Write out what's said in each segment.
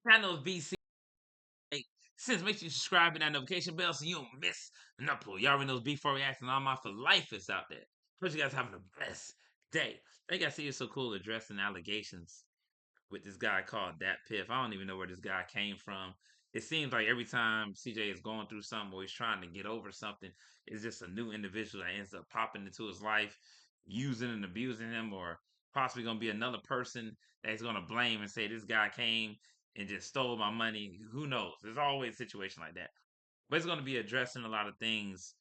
Channels BC. Since make sure you subscribe and that notification bell so you don't miss an upload. Y'all already know B4 Reacts and all my for life is out there. Hope you guys having the best day. I think I see it's so cool addressing allegations with this guy called DPatt. I don't even know where this guy came from. It seems like every time CJ is going through something or he's trying to get over something, it's just a new individual that ends up popping into his life, using and abusing him, or possibly going to be another person that he's going to blame and say, this guy came and just stole my money. Who knows? There's always a situation like that. But it's going to be addressing a lot of things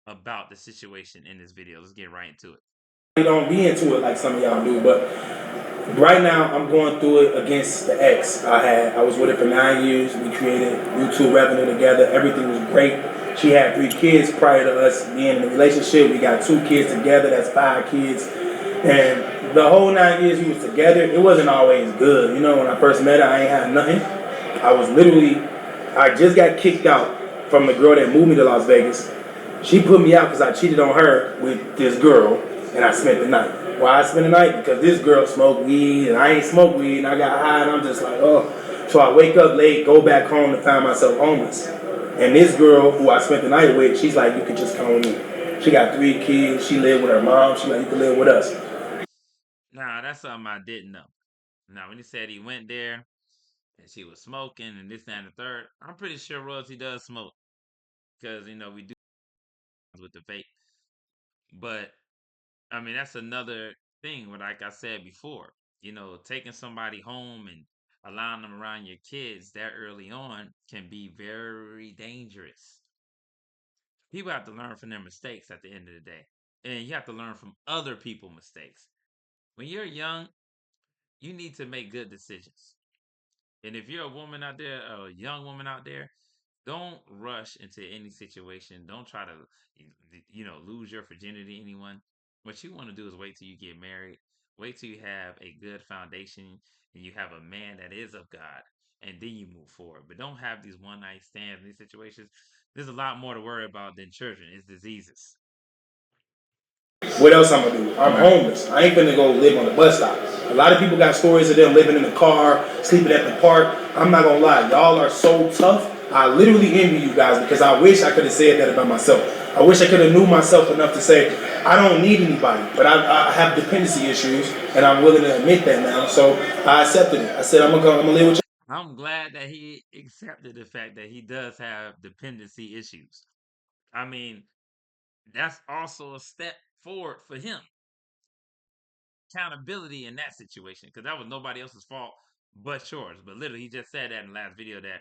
about the situation in this video. Let's get right into it. You don't be into it like some of y'all do, but right now I'm going through it against the ex I had. I was with her for 9 years. We created YouTube revenue together. Everything was great. She had 3 kids prior to us being in a relationship. We got 2 kids together. That's 5 kids. And the whole 9 years we was together, it wasn't always good. You know, when I first met her, I ain't had nothing. I just got kicked out from the girl that moved me to Las Vegas. She put me out because I cheated on her with this girl, and I spent the night. Why I spent the night? Because this girl smoked weed, and I ain't smoked weed, and I got high, and I'm just like, oh. So I wake up late, go back home to find myself homeless. And this girl who I spent the night with, she's like, you can just come with me. She got 3 kids. She lived with her mom. She's like, you can live with us. Nah, that's something I didn't know. Now, when he said he went there and she was smoking and this, that, and the third, I'm pretty sure Royalty does smoke because, you know, we do with the vape. But, I mean, that's another thing, like I said before, you know, taking somebody home and allowing them around your kids that early on can be very dangerous. People have to learn from their mistakes at the end of the day. And you have to learn from other people's mistakes. When you're young, you need to make good decisions. And if you're a woman out there, a young woman out there, don't rush into any situation. Don't try to, lose your virginity to anyone. What you want to do is wait till you get married. Wait till you have a good foundation and you have a man that is of God, and then you move forward. But don't have these one night stands in these situations. There's a lot more to worry about than children. It's diseases. What else I'm gonna do? I'm homeless. I ain't gonna go live on the bus stop. A lot of people got stories of them living in the car, sleeping at the park. I'm not gonna lie, y'all are so tough. I literally envy you guys because I wish I could have said that about myself. I wish I could have knew myself enough to say I don't need anybody, but I have dependency issues, and I'm willing to admit that now. So I accepted it. I said I'm gonna live with you. I'm glad that he accepted the fact that he does have dependency issues. I mean, that's also a step forward for him. Accountability in that situation, because that was nobody else's fault but yours. But literally, he just said that in the last video that,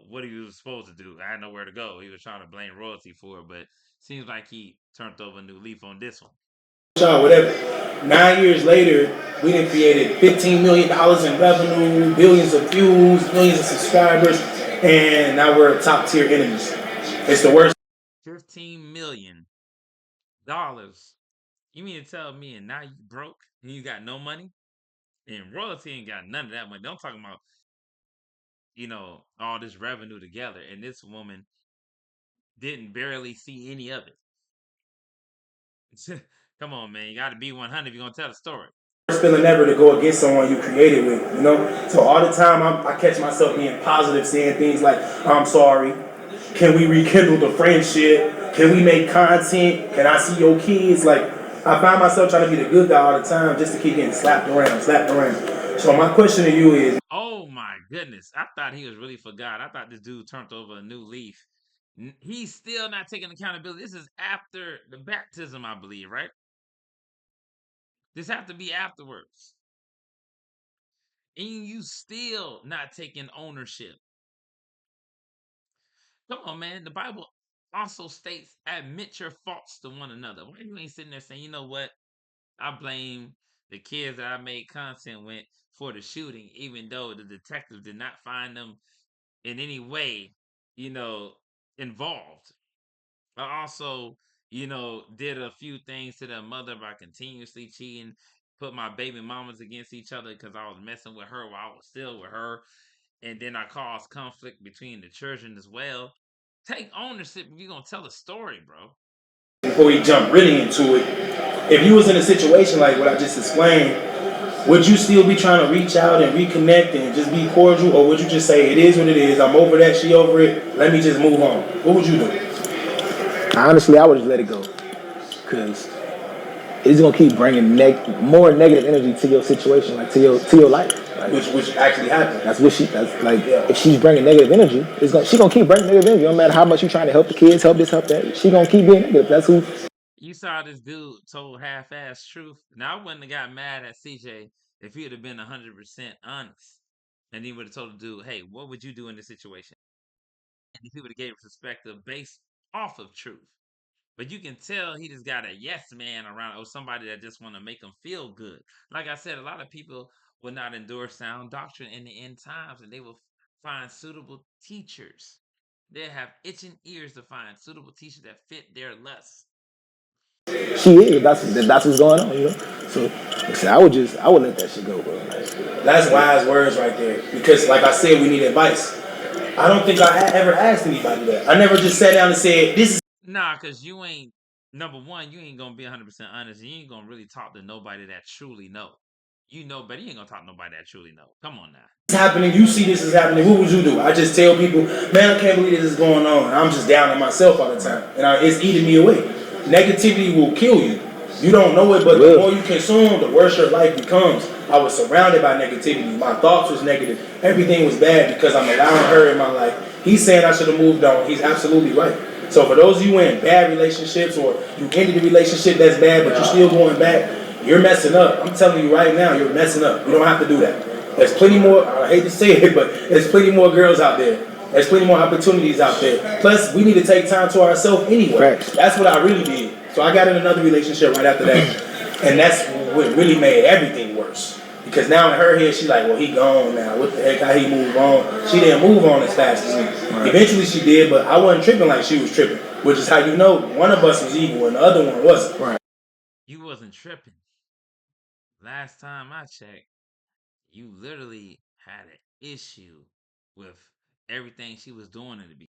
what he was supposed to do. I had nowhere to go. He was trying to blame Royalty for it, but seems like he turned over a new leaf on this one. Whatever. 9 years later, we done created $15 million in revenue, billions of views, millions of subscribers, and now we're top tier enemies. It's the worst. $15 million. You mean to tell me, and now you broke and you got no money? And Royalty ain't got none of that money. Don't talk about, all this revenue together. And this woman didn't barely see any of it. Come on, man. You got to be 100 if you're going to tell the story. Worst feeling ever to go against someone you created with, you know? So all the time I catch myself being positive, saying things like, I'm sorry. Can we rekindle the friendship? Can we make content? Can I see your kids? Like, I find myself trying to be the good guy all the time just to keep getting slapped around. So my question to you is, oh my goodness. I thought he was really for God. I thought this dude turned over a new leaf. He's still not taking accountability. This is after the baptism, I believe, right? This have to be afterwards. And you still not taking ownership. Come on, man. The Bible also states, admit your faults to one another. Why you ain't sitting there saying, you know what? I blame the kids that I made content with for the shooting, even though the detective did not find them in any way, involved. I also, did a few things to their mother by continuously cheating, put my baby mamas against each other because I was messing with her while I was still with her. And then I caused conflict between the children as well. Take ownership if you're going to tell a story, bro. before we jump really into it, if you was in a situation like what I just explained, would you still be trying to reach out and reconnect and just be cordial, or would you just say it is what it is? I'm over that. She over it. Let me just move on. What would you do? Honestly, I would just let it go, because it's gonna keep bringing more negative energy to your situation, like to your life. Like, Which actually happened. That's like, if she's bringing negative energy, she gonna keep bringing negative energy. No matter how much you trying to help the kids, help this, help that, she gonna keep being negative. That's who. You saw this dude told half-ass truth. Now I wouldn't have got mad at CJ if he would have been 100% honest, and he would have told the dude, "Hey, what would you do in this situation?" And if he would have gave perspective based off of truth. But you can tell he just got a yes man around, or somebody that just want to make him feel good. Like I said, a lot of people will not endure sound doctrine in the end times, and they will find suitable teachers. They have itching ears to find suitable teachers that fit their lusts. She is. That's what's going on, you know. So, like I said, I would let that shit go, bro. Like, That's wise words right there. Because, like I said, we need advice. I don't think I ever asked anybody that. I never just sat down and said, "This is Nah, because you ain't, number one, you ain't going to be 100% honest. And you ain't going to really talk to nobody that truly know. You know better. You ain't going to talk to nobody that truly know. Come on now. happening. You see this is happening. What would you do?" I just tell people, "Man, I can't believe this is going on." I'm just down in myself all the time, and it's eating me away. Negativity will kill you. You don't know it, but the more you consume, the worse your life becomes. I was surrounded by negativity. My thoughts was negative. Everything was bad because I'm allowing her in my life. He's saying I should have moved on. He's absolutely right. So for those of you in bad relationships, or you ended a relationship that's bad, but you're still going back, you're messing up. I'm telling you right now, you're messing up. You don't have to do that. There's plenty more, I hate to say it, but there's plenty more girls out there. There's plenty more opportunities out there. Plus, we need to take time to ourselves anyway. Right. That's what I really did. So I got in another relationship right after that. And that's what really made everything worse. Because now in her head, she's like, well, he gone now. What the heck, how he move on? She didn't move on as fast as me. Right. Eventually she did, but I wasn't tripping like she was tripping. Which is how you know one of us was evil and the other one wasn't. right. You wasn't tripping. Last time I checked, you literally had an issue with everything she was doing in the beginning.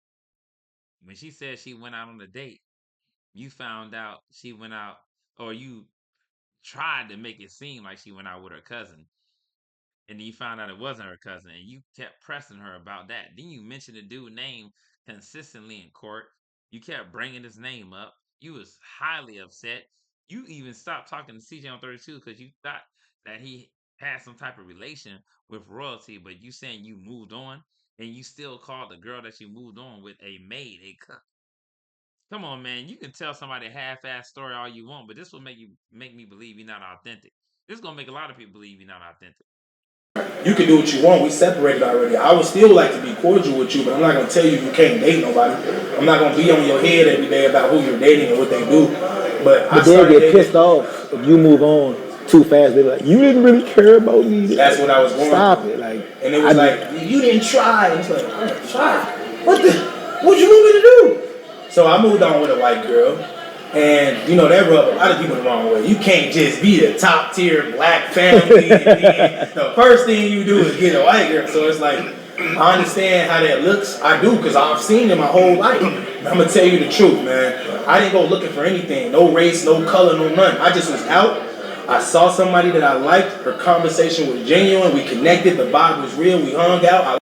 When she said she went out on a date, you found out she went out, or you tried to make it seem like she went out with her cousin, and then you found out it wasn't her cousin, and you kept pressing her about that. Then you mentioned the dude name consistently in court. You kept bringing his name up. You was highly upset. You even stopped talking to CJ on 32 because you thought that he had some type of relation with royalty, but you saying you moved on, and you still called the girl that you moved on with a maid, a cook. Come on, man. You can tell somebody a half-ass story all you want, but this will make me believe you're not authentic. This is gonna make a lot of people believe you're not authentic. You can do what you want. We separated already. I would still like to be cordial with you, but I'm not going to tell you you can't date nobody. I'm not going to be on your head every day about who you're dating and what they do. But they'll get pissed off if you move on too fast. They're like, you didn't really care about me. That's what I was going Stop through. it. Like, and it was like, you didn't try. It's like, I didn't try. What you want me to do? So I moved on with a white girl. And, you know, that rubbed a lot of people the wrong way. You can't just be the top tier black family. And then the first thing you do is get a white girl. So it's like, I understand how that looks. I do, because I've seen it my whole life. And I'm going to tell you the truth, man. I didn't go looking for anything. No race, no color, no nothing. I just was out. I saw somebody that I liked. Her conversation was genuine. We connected. The vibe was real. We hung out.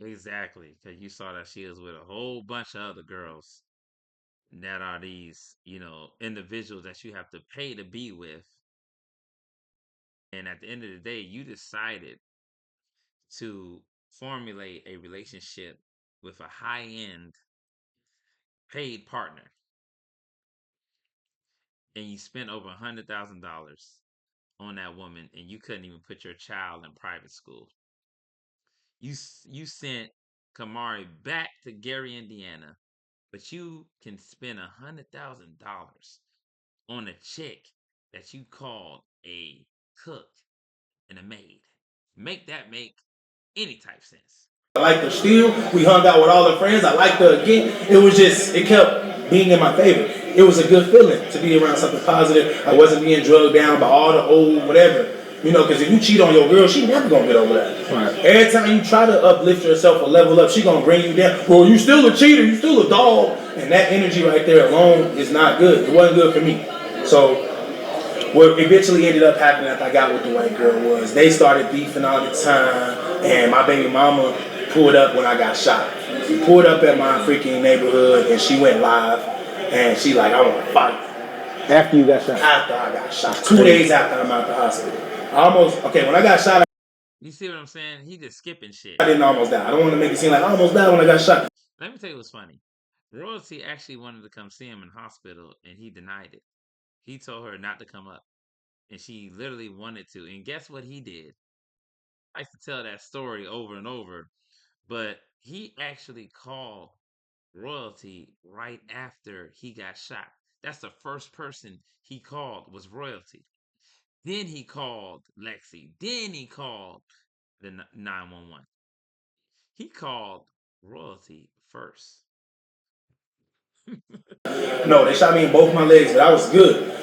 Exactly, because you saw that she was with a whole bunch of other girls that are these, individuals that you have to pay to be with. And at the end of the day, you decided to formulate a relationship with a high-end paid partner. And you spent over $100,000 on that woman, and you couldn't even put your child in private school. You sent Kamari back to Gary, Indiana, but you can spend $100,000 on a chick that you called a cook and a maid. Make that make any type of sense. I liked her still. We hung out with all her friends. I liked her again. It kept being in my favor. It was a good feeling to be around something positive. I wasn't being drugged down by all the old whatever. Because if you cheat on your girl, she never gonna get over that. Right. Every time you try to uplift yourself or level up, she gonna bring you down. Well, you still a cheater, you still a dog. And that energy right there alone is not good. It wasn't good for me. So what eventually ended up happening after I got with the white girl was they started beefing all the time, and my baby mama pulled up when I got shot. She pulled up at my freaking neighborhood, and she went live, and she like, I want to fight. After you got shot. After I got shot, 2 days after I'm out the hospital. When I got shot, You see what I'm saying? He just skipping shit. I didn't almost die. I don't want to make it seem like I almost died when I got shot. Let me tell you what's funny. Royalty actually wanted to come see him in hospital, and he denied it. He told her not to come up, and she literally wanted to. And guess what he did? I like to tell that story over and over, but he actually called Royalty right after he got shot. That's the first person he called was Royalty. Then he called Lexi. Then he called the 911. He called Royalty first. No, they shot me in both my legs, but I was good.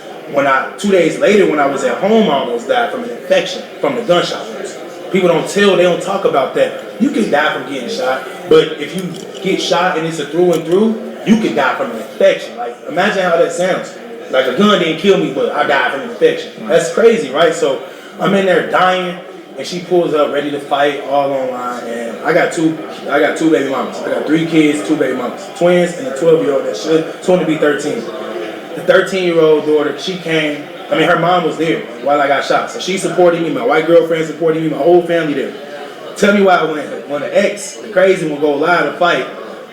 2 days later, when I was at home, I almost died from an infection from the gunshot wounds. People they don't talk about that. You can die from getting shot, but if you get shot and it's a through and through, you can die from an infection. Like, imagine how that sounds. Like, a gun didn't kill me, but I died from an infection. That's crazy, right? So I'm in there dying, and she pulls up ready to fight all online, and I got two baby mamas. I got 3 kids, 2 baby mamas, twins, and a 12-year-old that should soon to be 13. The 13-year-old daughter, she came. I mean, her mom was there while I got shot, so she supported me. My white girlfriend supported me. My whole family there. Tell me why when the crazy one, go live to fight,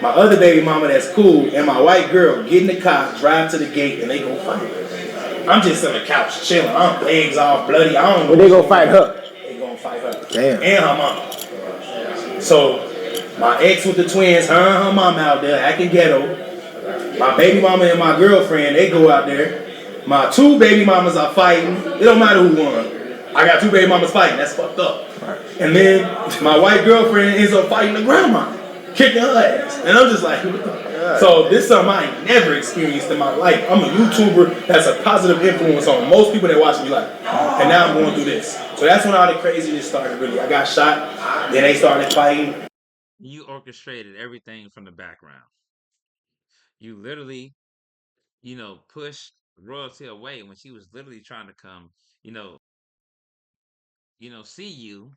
my other baby mama that's cool and my white girl get in the car, drive to the gate, and they go fight. I'm just on the couch chilling. I'm legs all bloody. I don't know. But they gonna fight her. They gonna fight her. Damn. And her mama. So my ex with the twins, her and her mama out there acting ghetto. My baby mama and my girlfriend, they go out there. My 2 baby mamas are fighting. It don't matter who won. I got 2 baby mamas fighting. That's fucked up. Right. And then my white girlfriend ends up fighting the grandma, kicking her ass. And I'm just like, so this is something I ain't never experienced in my life. I'm a YouTuber that's a positive influence on most people that watch me life. And now I'm going through this. So that's when all the craziness started, really. I got shot, then they started fighting. You orchestrated everything from the background. You literally, pushed Royalty away when she was literally trying to come, you know, see you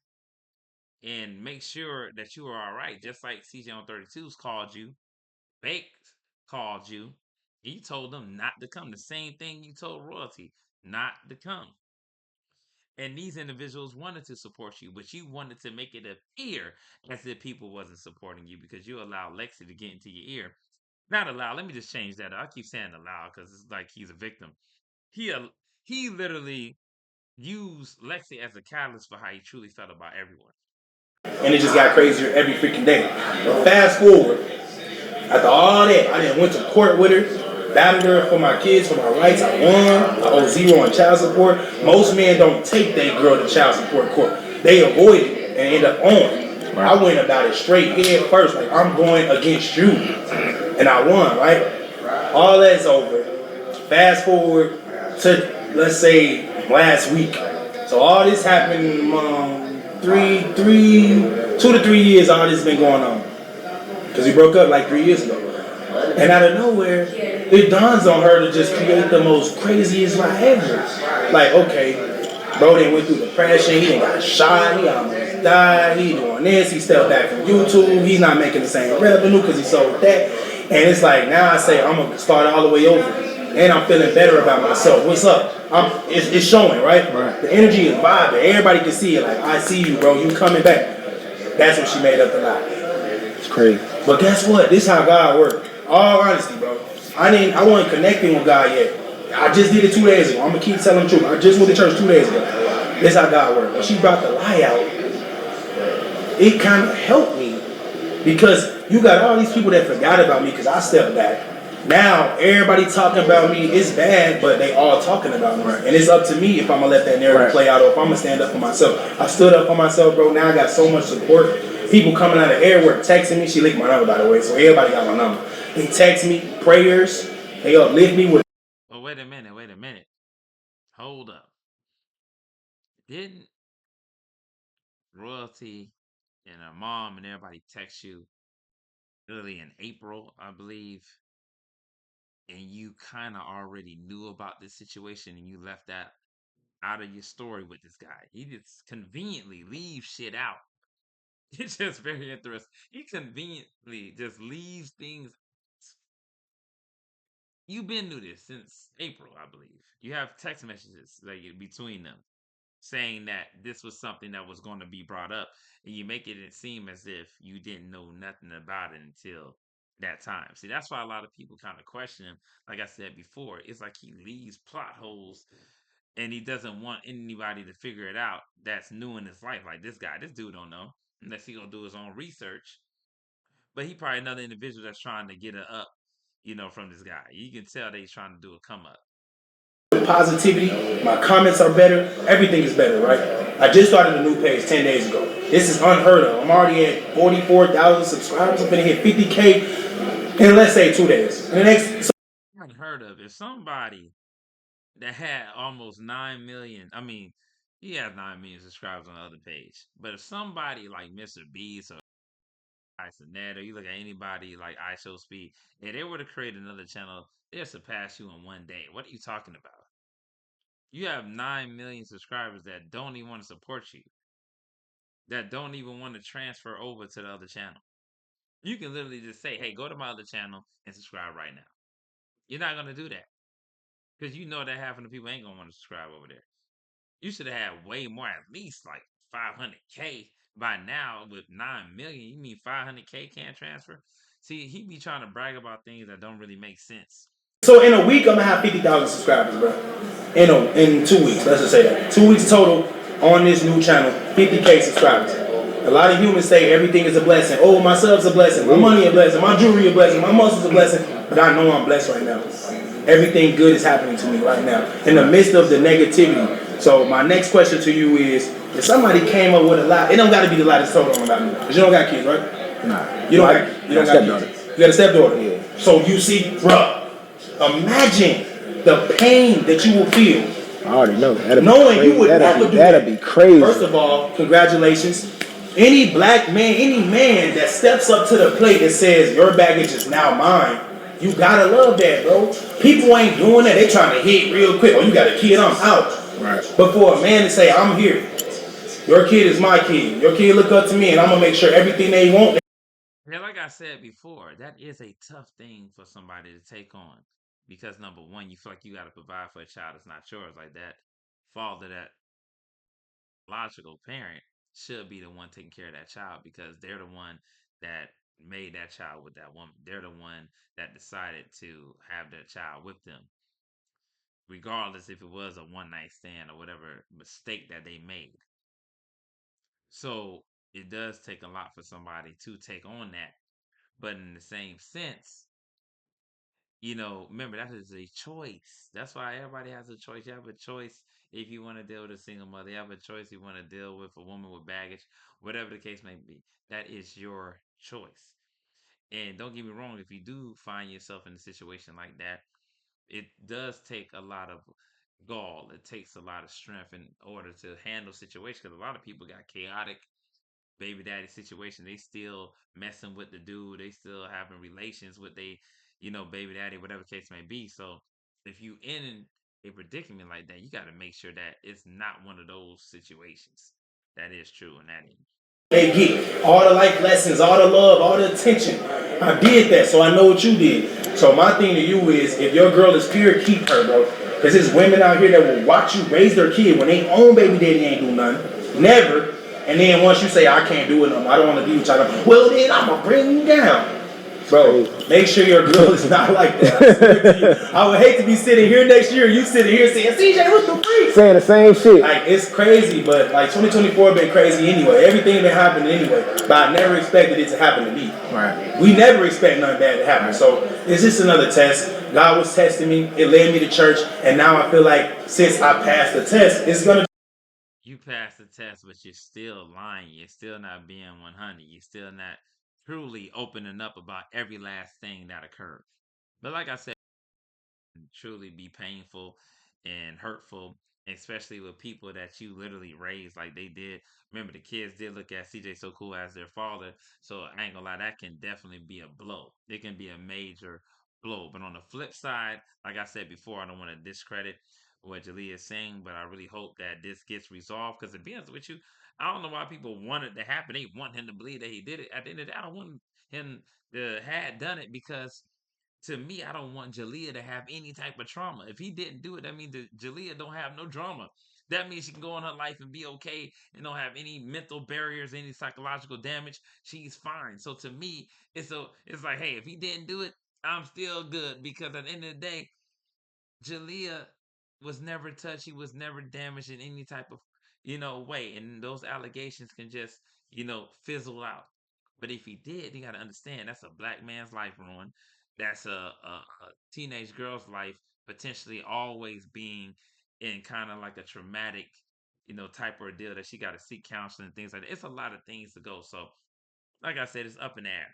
and make sure that you were all right. Just like CJ on 32's called you, Baked called you, and you told them not to come. The same thing you told Royalty not to come. And these individuals wanted to support you, but you wanted to make it appear as if people wasn't supporting you because you allowed Lexi to get into your ear. Not allowed. Let me just change that. I keep saying allowed because it's like he's a victim. He he literally used Lexi as a catalyst for how he truly felt about everyone. And it just got crazier every freaking day. But fast forward, after all that, I then went to court with her, battled her for my kids, for my rights. I won. I owe 0 on child support. Most men don't take their girl to child support court. They avoid it and end up on. Right. I went about it straight head first, like I'm going against you, and I won. Right, all that's over. Fast forward to, let's say, last week. So all this happened 2 to 3 years. All this been going on because we broke up like 3 years ago. And out of nowhere, it dawns on her to just create the most craziest lie ever. Like, okay, bro, they went through depression. He done got shot. He almost died. He doing this. He stepped back from YouTube. He's not making the same revenue because he sold that. And it's like, now I say, I'm going to start all the way over. And I'm feeling better about myself. What's up? It's showing, right? The energy is vibing. Everybody can see it. Like, I see you, bro. You coming back. That's when she made up the lie. It's crazy. But guess what? This is how God works. All honesty, bro. I wasn't connecting with God yet. I just did it 2 days ago. I'm going to keep telling the truth. I just went to church 2 days ago. This is how God works. When she brought the lie out, it kind of helped me. Because you got all these people that forgot about me because I stepped back. Now, everybody talking about me is bad, but they all talking about me. Right. And it's up to me if I'm going to let that narrative play out or if I'm going to stand up for myself. I stood up for myself, bro. Now I got so much support. People coming out of everywhere texting me. She linked my number, by the way, so everybody got my number. They text me, prayers. They uplift me with. Oh, wait a minute. Hold up. Didn't Royalty and her mom and everybody text you early in April, I believe, and you kind of already knew about this situation and you left that out of your story with this guy. He just conveniently leaves shit out. It's just very interesting. He conveniently just leaves things. You've been through this since April, I believe. You have text messages like between them saying that this was something that was going to be brought up, and you make it seem as if you didn't know nothing about it until that time. See, that's why a lot of people kind of question him. Like I said before, it's like he leaves plot holes and he doesn't want anybody to figure it out that's new in his life. Like this dude don't know unless he gonna do his own research. But he probably another individual that's trying to get it up, from this guy. You can tell that he's trying to do a come up. Positivity. My comments are better. Everything is better, right? I just started a new page 10 days ago. This is unheard of. I'm already at 44,000 subscribers. I'm going to hit 50K in, let's say, 2 days. And the next. Unheard of. If somebody that had almost 9 million, I mean, he has 9 million subscribers on the other page. But if somebody like Mr. Beast or Isonet, or you look at anybody like ISO Speed, if they were to create another channel, they'll surpass you in one day. What are you talking about? You have 9 million subscribers that don't even want to support you, that don't even want to transfer over to the other channel. You can literally just say, hey, go to my other channel and subscribe right now. You're not going to do that because you know that half of the people ain't going to want to subscribe over there. You should have had way more, at least like 500K by now with 9 million. You mean 500K can't transfer? See, he be trying to brag about things that don't really make sense. So in a week, I'm gonna have 50,000 subscribers, bro. In 2 weeks, let's just say that. 2 weeks total on this new channel, 50K subscribers. A lot of humans say everything is a blessing. Oh, my sub's a blessing, my money a blessing, my jewelry a blessing, my muscles a blessing. But I know I'm blessed right now. Everything good is happening to me right now in the midst of the negativity. So my next question to you is: if somebody came up with a lie, it don't got to be the lie that's told on about me, because you don't got kids, right? Nah. You don't got kids. You got a stepdaughter. Yeah. So you see, bro, imagine the pain that you will feel. I already know. Knowing you would never do that. That'd be crazy. First of all, congratulations. Any black man, any man that steps up to the plate and says your baggage is now mine, you gotta love that, bro. People ain't doing that. They trying to hit real quick. Oh, you got a kid, I'm out. Right. But for a man to say, I'm here, your kid is my kid. Your kid look up to me, and I'm gonna make sure everything they want. Yeah, like I said before, that is a tough thing for somebody to take on because number one, you feel like you got to provide for a child that's not yours. Like that father, that logical parent should be the one taking care of that child because they're the one that made that child with that woman. They're the one that decided to have that child with them, regardless if it was a one night stand or whatever mistake that they made. So it does take a lot for somebody to take on that. But in the same sense, remember that is a choice. That's why everybody has a choice. You have a choice if you want to deal with a single mother. You have a choice if you want to deal with a woman with baggage, whatever the case may be. That is your choice. And don't get me wrong, if you do find yourself in a situation like that, it does take a lot of gall. It takes a lot of strength in order to handle situations because a lot of people got chaotic baby daddy situation. They still messing with the dude. They still having relations with baby daddy, whatever case may be. So if you in a predicament like that, you got to make sure that it's not one of those situations. That is true, and that is. They get all the life lessons, all the love, all the attention. I did that, so I know what you did. So my thing to you is, if your girl is pure, keep her, bro. Because there's women out here that will watch you raise their kid when they own baby daddy ain't do nothing. Never. And then once you say, I can't do it, I don't want to be with y'all, well then I'm going to bring you down. Bro, make sure your girl is not like that. I would hate to be sitting here next year, you sitting here saying, CJ, what the freak? Saying the same shit. Like, it's crazy, but like 2024 been crazy anyway. Everything been happening anyway. But I never expected it to happen to me. Right. We never expect nothing bad to happen. So it's just another test. God was testing me. It led me to church. And now I feel like since I passed the test, it's going to. You passed the test, but you're still lying. You're still not being 100. You're still not truly opening up about every last thing that occurred. But like I said, truly be painful and hurtful, especially with people that you literally raised like they did. Remember, the kids did look at CJ So Cool as their father, so I ain't gonna lie, that can definitely be a blow. It can be a major blow. But on the flip side, like I said before, I don't want to discredit, what Jalea is saying, but I really hope that this gets resolved. Because to be honest with you, I don't know why people want it to happen. They want him to believe that he did it. At the end of the day, I don't want him to had done it because to me, I don't want Jalea to have any type of trauma. If he didn't do it, that means that Jalea don't have no drama. That means she can go on her life and be okay and don't have any mental barriers, any psychological damage. She's fine. So to me, it's like, hey, if he didn't do it, I'm still good because at the end of the day, Jalea was never touched. He was never damaged in any type of, way. And those allegations can just, fizzle out. But if he did, you got to understand that's a black man's life ruined. That's a teenage girl's life potentially always being in kind of like a traumatic, type of deal that she got to seek counseling and things like that. It's a lot of things to go. So, like I said, it's up in the air.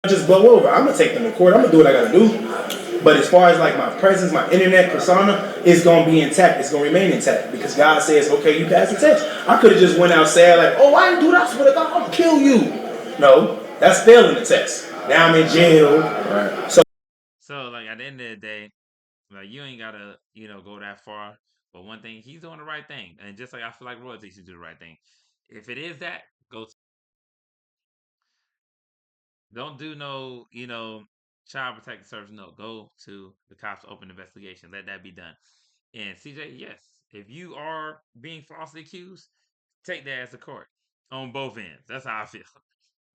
Just blow over. I'm gonna take them to court. I'm gonna do what I gotta do. But as far as like my presence, my internet persona is gonna be intact. It's gonna remain intact because God says, "Okay, you passed the test." I could have just went out saying like, "Oh, I didn't do that. I swear to God, I'm gonna kill you." No, that's failing the test. Now I'm in jail. Right. So So, like at the end of the day, like you ain't gotta, go that far. But one thing, he's doing the right thing, and just like I feel like royalty should do the right thing. If it is that, go. Don't do no, child protective service. No, go to the cops, open investigation. Let that be done. And CJ, yes, if you are being falsely accused, take that as a court on both ends. That's how I feel.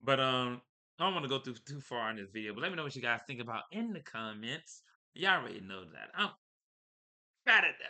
But I don't want to go too far in this video. But let me know what you guys think about in the comments. Y'all already know that. I'm bad at that.